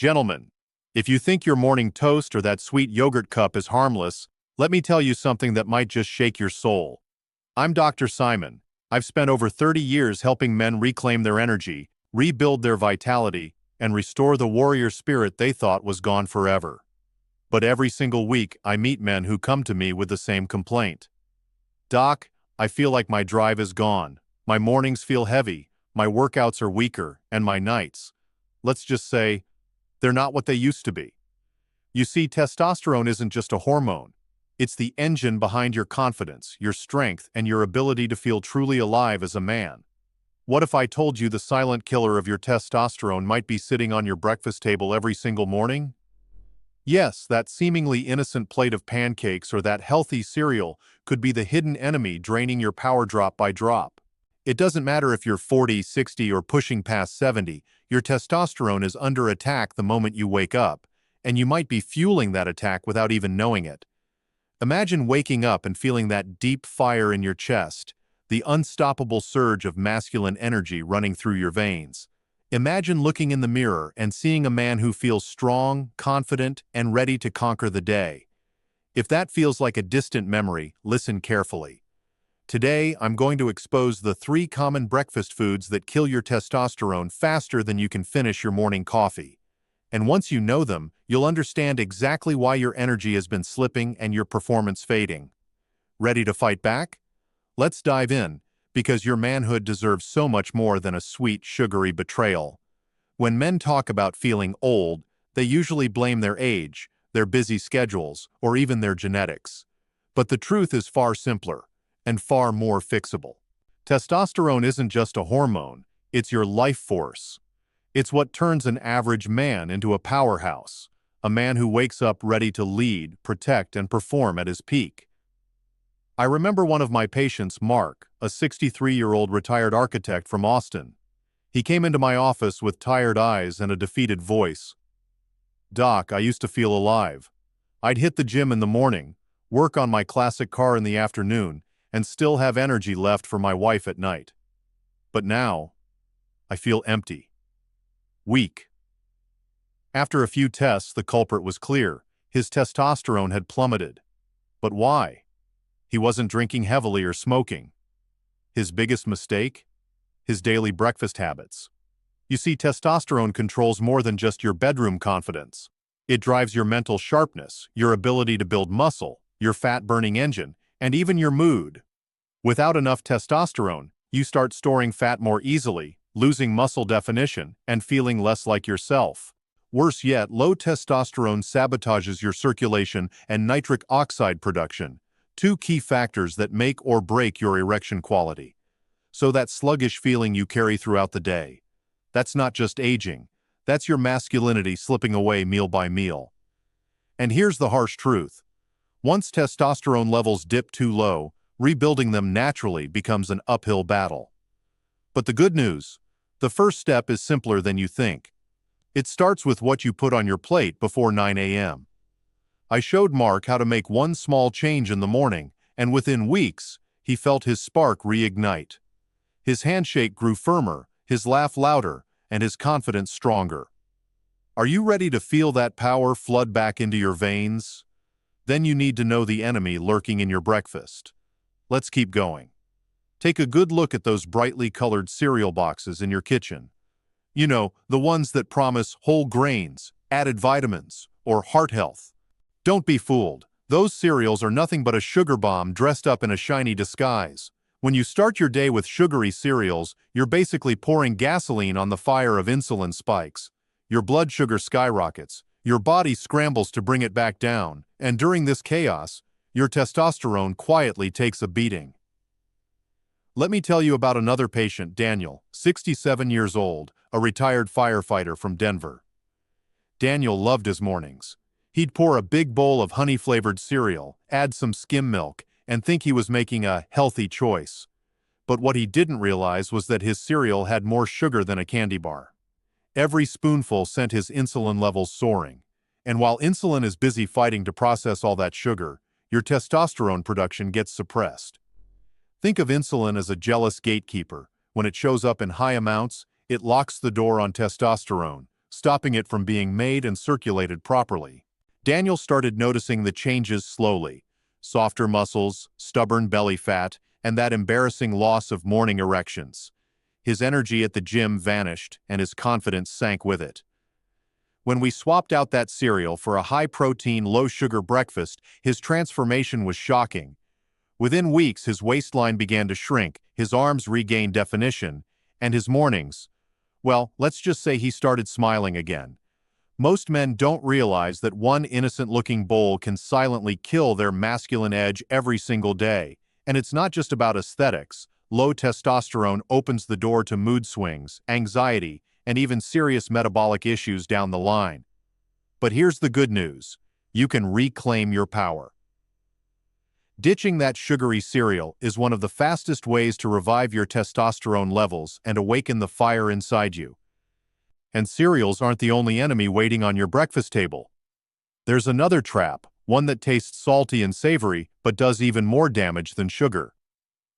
Gentlemen, if you think your morning toast or that sweet yogurt cup is harmless, let me tell you something that might just shake your soul. I'm Dr. Simon. I've spent over 30 years helping men reclaim their energy, rebuild their vitality, and restore the warrior spirit they thought was gone forever. But every single week, I meet men who come to me with the same complaint. Doc, I feel like my drive is gone. My mornings feel heavy, my workouts are weaker, and my nights, let's just say, they're not what they used to be. You see, testosterone isn't just a hormone. It's the engine behind your confidence, your strength, and your ability to feel truly alive as a man. What if I told you the silent killer of your testosterone might be sitting on your breakfast table every single morning? Yes, that seemingly innocent plate of pancakes or that healthy cereal could be the hidden enemy draining your power drop by drop. It doesn't matter if you're 40, 60, or pushing past 70, your testosterone is under attack the moment you wake up, and you might be fueling that attack without even knowing it. Imagine waking up and feeling that deep fire in your chest, the unstoppable surge of masculine energy running through your veins. Imagine looking in the mirror and seeing a man who feels strong, confident, and ready to conquer the day. If that feels like a distant memory, listen carefully. Today, I'm going to expose the 3 common breakfast foods that kill your testosterone faster than you can finish your morning coffee. And once you know them, you'll understand exactly why your energy has been slipping and your performance fading. Ready to fight back? Let's dive in, because your manhood deserves so much more than a sweet, sugary betrayal. When men talk about feeling old, they usually blame their age, their busy schedules, or even their genetics. But the truth is far simpler and far more fixable. Testosterone isn't just a hormone, it's your life force. It's what turns an average man into a powerhouse, a man who wakes up ready to lead, protect, and perform at his peak. I remember one of my patients, Mark, a 63-year-old retired architect from Austin. He came into my office with tired eyes and a defeated voice. "Doc, I used to feel alive. I'd hit the gym in the morning, work on my classic car in the afternoon, and still have energy left for my wife at night. But now, I feel empty. Weak." After a few tests, the culprit was clear. His testosterone had plummeted. But why? He wasn't drinking heavily or smoking. His biggest mistake? His daily breakfast habits. You see, testosterone controls more than just your bedroom confidence. It drives your mental sharpness, your ability to build muscle, your fat-burning engine, and even your mood. Without enough testosterone, you start storing fat more easily, losing muscle definition, and feeling less like yourself. Worse yet, low testosterone sabotages your circulation and nitric oxide production, 2 key factors that make or break your erection quality. So that sluggish feeling you carry throughout the day, that's not just aging, that's your masculinity slipping away meal by meal. And here's the harsh truth. Once testosterone levels dip too low, rebuilding them naturally becomes an uphill battle. But the good news, the first step is simpler than you think. It starts with what you put on your plate before 9 a.m. I showed Mark how to make one small change in the morning, and within weeks, he felt his spark reignite. His handshake grew firmer, his laugh louder, and his confidence stronger. Are you ready to feel that power flood back into your veins? Then you need to know the enemy lurking in your breakfast. Let's keep going. Take a good look at those brightly colored cereal boxes in your kitchen. You know, the ones that promise whole grains, added vitamins, or heart health. Don't be fooled. Those cereals are nothing but a sugar bomb dressed up in a shiny disguise. When you start your day with sugary cereals, you're basically pouring gasoline on the fire of insulin spikes. Your blood sugar skyrockets, your body scrambles to bring it back down, and during this chaos, your testosterone quietly takes a beating. Let me tell you about another patient, Daniel, 67 years old, a retired firefighter from Denver. Daniel loved his mornings. He'd pour a big bowl of honey-flavored cereal, add some skim milk, and think he was making a healthy choice. But what he didn't realize was that his cereal had more sugar than a candy bar. Every spoonful sent his insulin levels soaring. And while insulin is busy fighting to process all that sugar, your testosterone production gets suppressed. Think of insulin as a jealous gatekeeper. When it shows up in high amounts, it locks the door on testosterone, stopping it from being made and circulated properly. Daniel started noticing the changes slowly: softer muscles, stubborn belly fat, and that embarrassing loss of morning erections. His energy at the gym vanished, and his confidence sank with it. When we swapped out that cereal for a high-protein, low-sugar breakfast, his transformation was shocking. Within weeks, his waistline began to shrink, his arms regained definition, and his mornings, well, let's just say he started smiling again. Most men don't realize that one innocent-looking bowl can silently kill their masculine edge every single day. And it's not just about aesthetics. Low testosterone opens the door to mood swings, anxiety, and even serious metabolic issues down the line. But here's the good news: you can reclaim your power. Ditching that sugary cereal is one of the fastest ways to revive your testosterone levels and awaken the fire inside you. And cereals aren't the only enemy waiting on your breakfast table. There's another trap, one that tastes salty and savory, but does even more damage than sugar.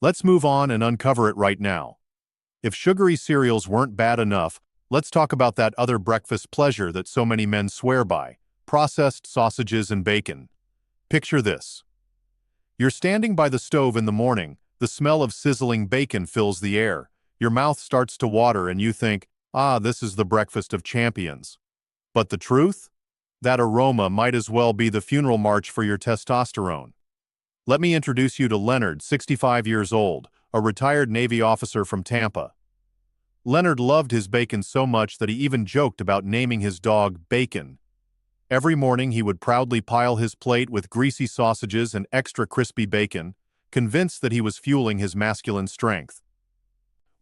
Let's move on and uncover it right now. If sugary cereals weren't bad enough, let's talk about that other breakfast pleasure that so many men swear by: processed sausages and bacon. Picture this. You're standing by the stove in the morning, the smell of sizzling bacon fills the air, your mouth starts to water and you think, this is the breakfast of champions. But the truth? That aroma might as well be the funeral march for your testosterone. Let me introduce you to Leonard, 65 years old, a retired Navy officer from Tampa. Leonard loved his bacon so much that he even joked about naming his dog Bacon. Every morning he would proudly pile his plate with greasy sausages and extra crispy bacon, convinced that he was fueling his masculine strength.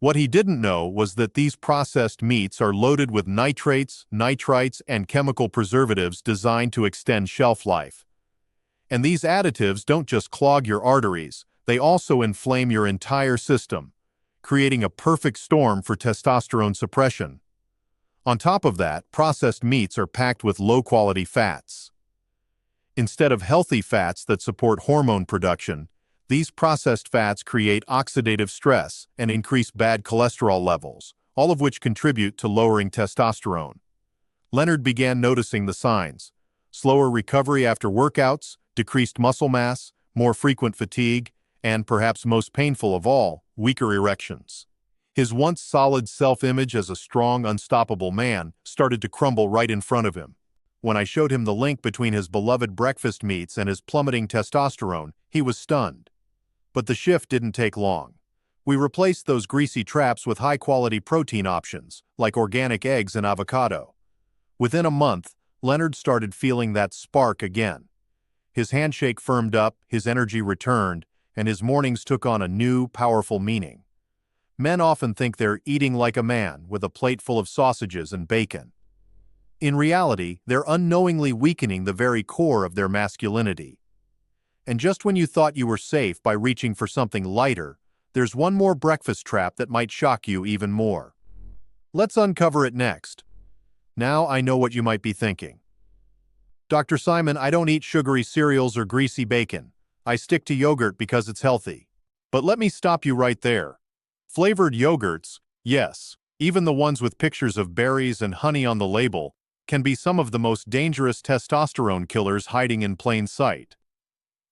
What he didn't know was that these processed meats are loaded with nitrates, nitrites, and chemical preservatives designed to extend shelf life. And these additives don't just clog your arteries, they also inflame your entire system, creating a perfect storm for testosterone suppression. On top of that, processed meats are packed with low-quality fats. Instead of healthy fats that support hormone production, these processed fats create oxidative stress and increase bad cholesterol levels, all of which contribute to lowering testosterone. Leonard began noticing the signs: slower recovery after workouts, decreased muscle mass, more frequent fatigue, and perhaps most painful of all, weaker erections. His once solid self-image as a strong, unstoppable man started to crumble right in front of him. When I showed him the link between his beloved breakfast meats and his plummeting testosterone, he was stunned. But the shift didn't take long. We replaced those greasy traps with high-quality protein options, like organic eggs and avocado. Within a month, Leonard started feeling that spark again. His handshake firmed up, his energy returned, and his mornings took on a new, powerful meaning. Men often think they're eating like a man with a plate full of sausages and bacon. In reality, they're unknowingly weakening the very core of their masculinity. And just when you thought you were safe by reaching for something lighter, there's one more breakfast trap that might shock you even more. Let's uncover it next. Now I know what you might be thinking. Dr. Simon, I don't eat sugary cereals or greasy bacon. I stick to yogurt because it's healthy. But let me stop you right there. Flavored yogurts, yes, even the ones with pictures of berries and honey on the label, can be some of the most dangerous testosterone killers hiding in plain sight.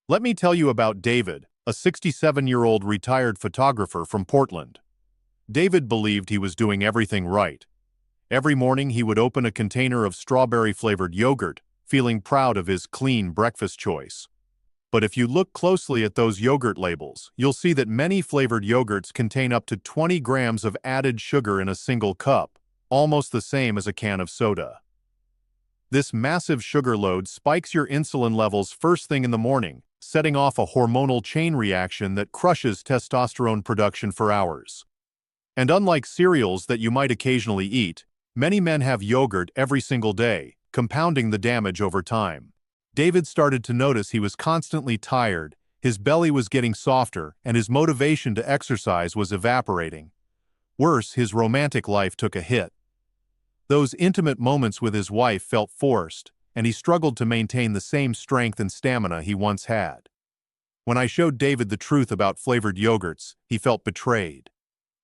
Let me tell you about David, a 67-year-old retired photographer from Portland. David believed he was doing everything right. Every morning he would open a container of strawberry-flavored yogurt, feeling proud of his clean breakfast choice. But if you look closely at those yogurt labels, you'll see that many flavored yogurts contain up to 20 grams of added sugar in a single cup, almost the same as a can of soda. This massive sugar load spikes your insulin levels first thing in the morning, setting off a hormonal chain reaction that crushes testosterone production for hours. And unlike cereals that you might occasionally eat, many men have yogurt every single day, compounding the damage over time. David started to notice he was constantly tired, his belly was getting softer, and his motivation to exercise was evaporating. Worse, his romantic life took a hit. Those intimate moments with his wife felt forced, and he struggled to maintain the same strength and stamina he once had. When I showed David the truth about flavored yogurts, he felt betrayed.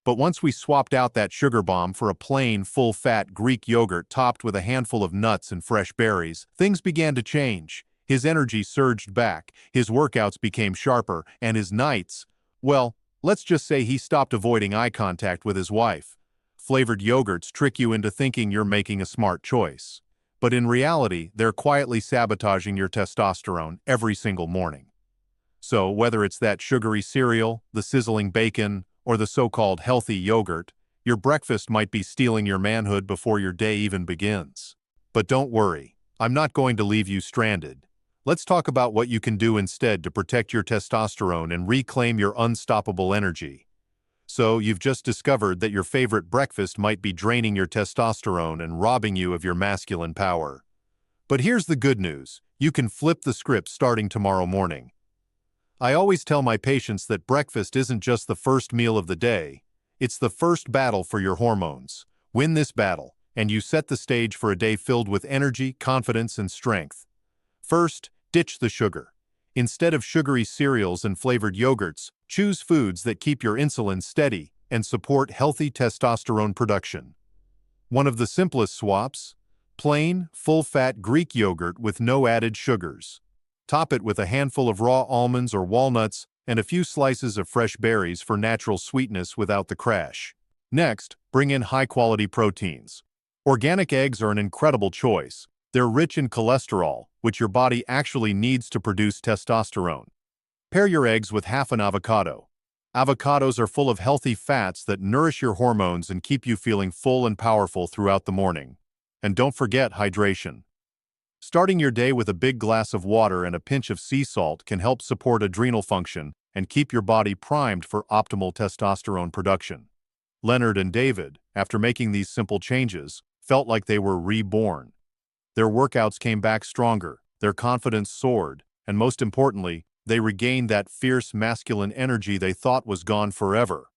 But once we swapped out that sugar bomb for a plain, full-fat Greek yogurt topped with a handful of nuts and fresh berries, things began to change. His energy surged back, his workouts became sharper, and his nights, well, let's just say he stopped avoiding eye contact with his wife. Flavored yogurts trick you into thinking you're making a smart choice. But in reality, they're quietly sabotaging your testosterone every single morning. So whether it's that sugary cereal, the sizzling bacon, or the so-called healthy yogurt, your breakfast might be stealing your manhood before your day even begins. But don't worry, I'm not going to leave you stranded. Let's talk about what you can do instead to protect your testosterone and reclaim your unstoppable energy. So, you've just discovered that your favorite breakfast might be draining your testosterone and robbing you of your masculine power. But here's the good news. You can flip the script starting tomorrow morning. I always tell my patients that breakfast isn't just the first meal of the day. It's the first battle for your hormones. Win this battle, and you set the stage for a day filled with energy, confidence, and strength. First, ditch the sugar. Instead of sugary cereals and flavored yogurts, choose foods that keep your insulin steady and support healthy testosterone production. One of the simplest swaps: plain, full-fat Greek yogurt with no added sugars. Top it with a handful of raw almonds or walnuts and a few slices of fresh berries for natural sweetness without the crash. Next, bring in high-quality proteins. Organic eggs are an incredible choice. They're rich in cholesterol, which your body actually needs to produce testosterone. Pair your eggs with half an avocado. Avocados are full of healthy fats that nourish your hormones and keep you feeling full and powerful throughout the morning. And don't forget hydration. Starting your day with a big glass of water and a pinch of sea salt can help support adrenal function and keep your body primed for optimal testosterone production. Leonard and David, after making these simple changes, felt like they were reborn. Their workouts came back stronger, their confidence soared, and most importantly, they regained that fierce masculine energy they thought was gone forever.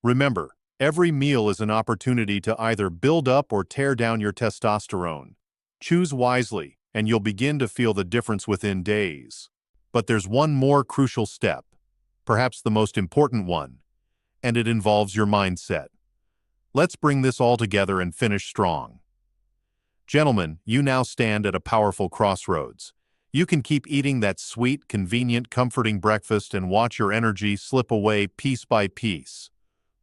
Remember, every meal is an opportunity to either build up or tear down your testosterone. Choose wisely, and you'll begin to feel the difference within days. But there's one more crucial step, perhaps the most important one, and it involves your mindset. Let's bring this all together and finish strong. Gentlemen, you now stand at a powerful crossroads. You can keep eating that sweet, convenient, comforting breakfast and watch your energy slip away piece by piece.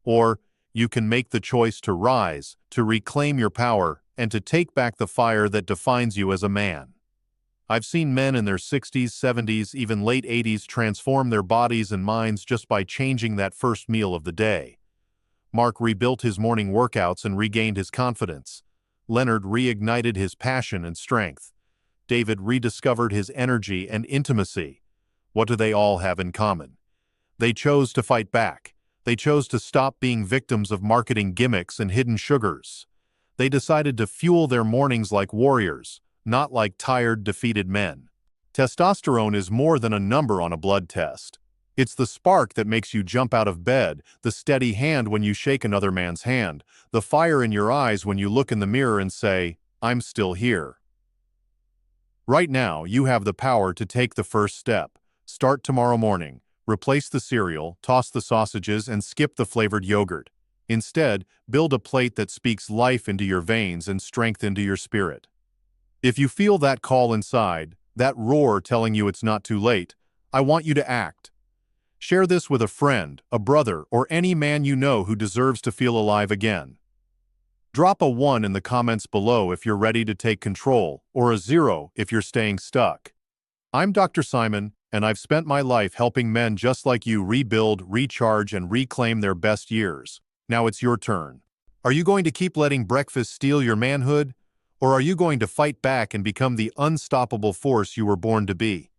Or you can make the choice to rise, to reclaim your power, and to take back the fire that defines you as a man. I've seen men in their 60s, 70s, even late 80s transform their bodies and minds just by changing that first meal of the day. Mark rebuilt his morning workouts and regained his confidence. Leonard reignited his passion and strength. David rediscovered his energy and intimacy. What do they all have in common? They chose to fight back. They chose to stop being victims of marketing gimmicks and hidden sugars. They decided to fuel their mornings like warriors, not like tired, defeated men. Testosterone is more than a number on a blood test. It's the spark that makes you jump out of bed, the steady hand when you shake another man's hand, the fire in your eyes when you look in the mirror and say, "I'm still here." Right now, you have the power to take the first step. Start tomorrow morning. Replace the cereal, toss the sausages, and skip the flavored yogurt. Instead, build a plate that speaks life into your veins and strength into your spirit. If you feel that call inside, that roar telling you it's not too late, I want you to act. Share this with a friend, a brother, or any man you know who deserves to feel alive again. Drop a 1 in the comments below if you're ready to take control, or a 0 if you're staying stuck. I'm Dr. Simon, and I've spent my life helping men just like you rebuild, recharge, and reclaim their best years. Now it's your turn. Are you going to keep letting breakfast steal your manhood? Or are you going to fight back and become the unstoppable force you were born to be?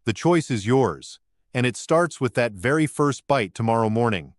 The choice is yours, and it starts with that very first bite tomorrow morning.